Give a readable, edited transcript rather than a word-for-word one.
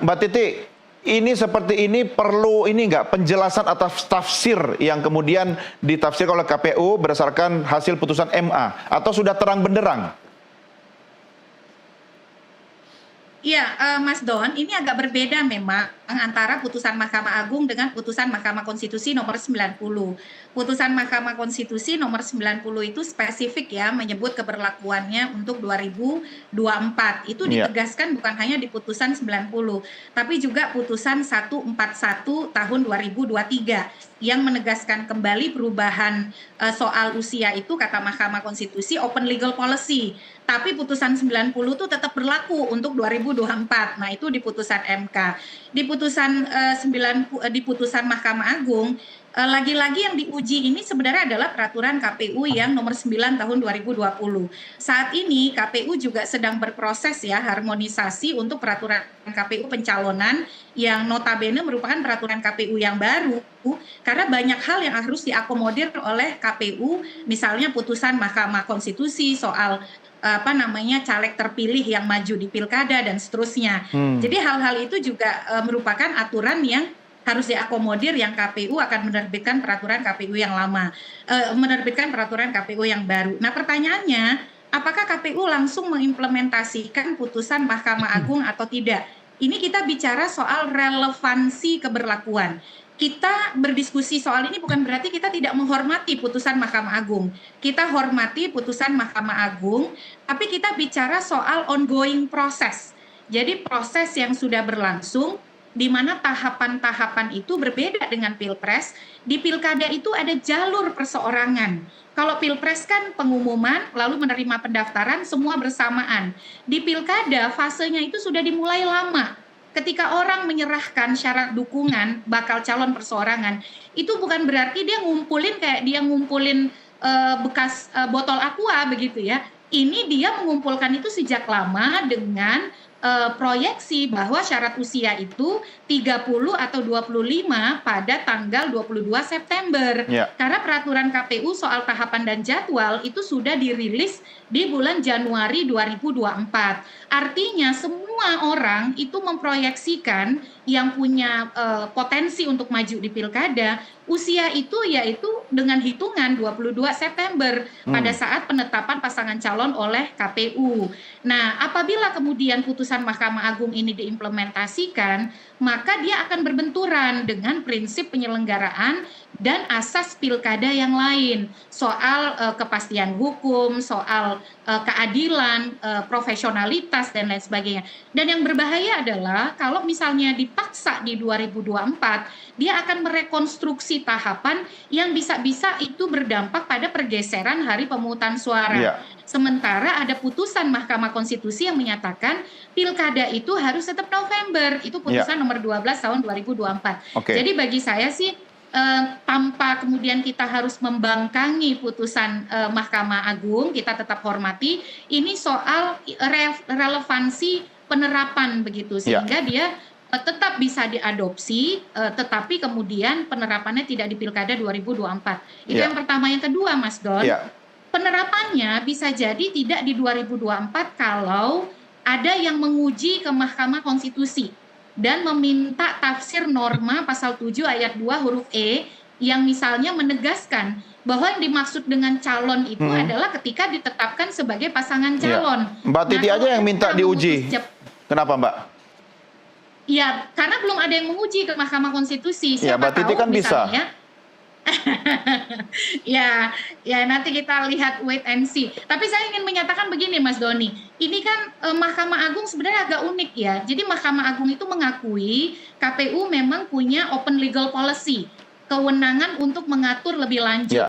Mbak Titi, ini seperti ini perlu ini nggak penjelasan atas tafsir yang kemudian ditafsirkan oleh KPU berdasarkan hasil putusan MA atau sudah terang benderang? Iya, Mas Don, ini agak berbeda memang antara putusan Mahkamah Agung dengan putusan Mahkamah Konstitusi nomor 90. Putusan Mahkamah Konstitusi nomor 90 itu spesifik ya, menyebut keberlakuannya untuk 2024. Itu Ya. ditegaskan bukan hanya di putusan 90, tapi juga putusan 141 tahun 2023 yang menegaskan kembali perubahan soal usia itu, kata Mahkamah Konstitusi, open legal policy. Tapi putusan 90 itu tetap berlaku untuk 2024. Nah, itu di putusan MK. Di putusan Mahkamah Agung, lagi-lagi yang diuji ini sebenarnya adalah peraturan KPU yang nomor 9 tahun 2020. Saat ini KPU juga sedang berproses ya harmonisasi untuk peraturan KPU pencalonan yang notabene merupakan peraturan KPU yang baru, karena banyak hal yang harus diakomodir oleh KPU, misalnya putusan Mahkamah Konstitusi soal caleg terpilih yang maju di pilkada dan seterusnya. Jadi hal-hal itu juga merupakan aturan yang harus diakomodir, yang KPU akan menerbitkan peraturan KPU yang lama, menerbitkan peraturan KPU yang baru. Nah, pertanyaannya, apakah KPU langsung mengimplementasikan putusan Mahkamah Agung atau tidak? Ini kita bicara soal relevansi keberlakuan. Kita berdiskusi soal ini bukan berarti kita tidak menghormati putusan Mahkamah Agung. Kita hormati putusan Mahkamah Agung, tapi kita bicara soal ongoing proses. Jadi proses yang sudah berlangsung, di mana tahapan-tahapan itu berbeda dengan Pilpres. Di Pilkada itu ada jalur perseorangan. Kalau Pilpres kan pengumuman, lalu menerima pendaftaran, semua bersamaan. Di Pilkada, fasenya itu sudah dimulai lama. Ketika orang menyerahkan syarat dukungan bakal calon perseorangan, itu bukan berarti dia ngumpulin kayak dia ngumpulin bekas botol aqua begitu ya. Ini dia mengumpulkan itu sejak lama dengan proyeksi bahwa syarat usia itu 30 atau 25 pada tanggal 22 September. Ya. Karena peraturan KPU soal tahapan dan jadwal itu sudah dirilis di bulan Januari 2024. Artinya semua orang itu memproyeksikan yang punya potensi untuk maju di pilkada, usia itu yaitu dengan hitungan 22 September pada saat penetapan pasangan calon oleh KPU. Nah, apabila kemudian putusan Mahkamah Agung ini diimplementasikan, maka dia akan berbenturan dengan prinsip penyelenggaraan dan asas pilkada yang lain, soal kepastian hukum, soal keadilan, profesionalitas, dan lain sebagainya. Dan yang berbahaya adalah kalau misalnya dipaksa di 2024, dia akan merekonstruksi tahapan yang bisa-bisa itu berdampak pada pergeseran hari pemungutan suara. Ya. Sementara ada putusan Mahkamah Konstitusi yang menyatakan pilkada itu harus tetap November. Itu putusan nomor 12 tahun 2024. Oke. Jadi bagi saya sih, tanpa kemudian kita harus membangkangi putusan Mahkamah Agung, kita tetap hormati. Ini soal relevansi penerapan begitu, sehingga dia tetap bisa diadopsi, tetapi kemudian penerapannya tidak di pilkada 2024. Itu yang pertama. Yang kedua, Mas Don, penerapannya bisa jadi tidak di 2024 kalau ada yang menguji ke Mahkamah Konstitusi dan meminta tafsir norma pasal 7 ayat 2 huruf E yang misalnya menegaskan bahwa yang dimaksud dengan calon itu adalah ketika ditetapkan sebagai pasangan calon. Mbak Titi aja yang minta diuji. Kenapa, Mbak? Ya, karena belum ada yang menguji ke Mahkamah Konstitusi. Ya, Mbak Titi kan bisa. Ya, nanti kita lihat, wait and see. Tapi saya ingin menyatakan begini, Mas Doni. Ini kan Mahkamah Agung sebenarnya agak unik ya. Jadi Mahkamah Agung itu mengakui KPU memang punya open legal policy, kewenangan untuk mengatur lebih lanjut.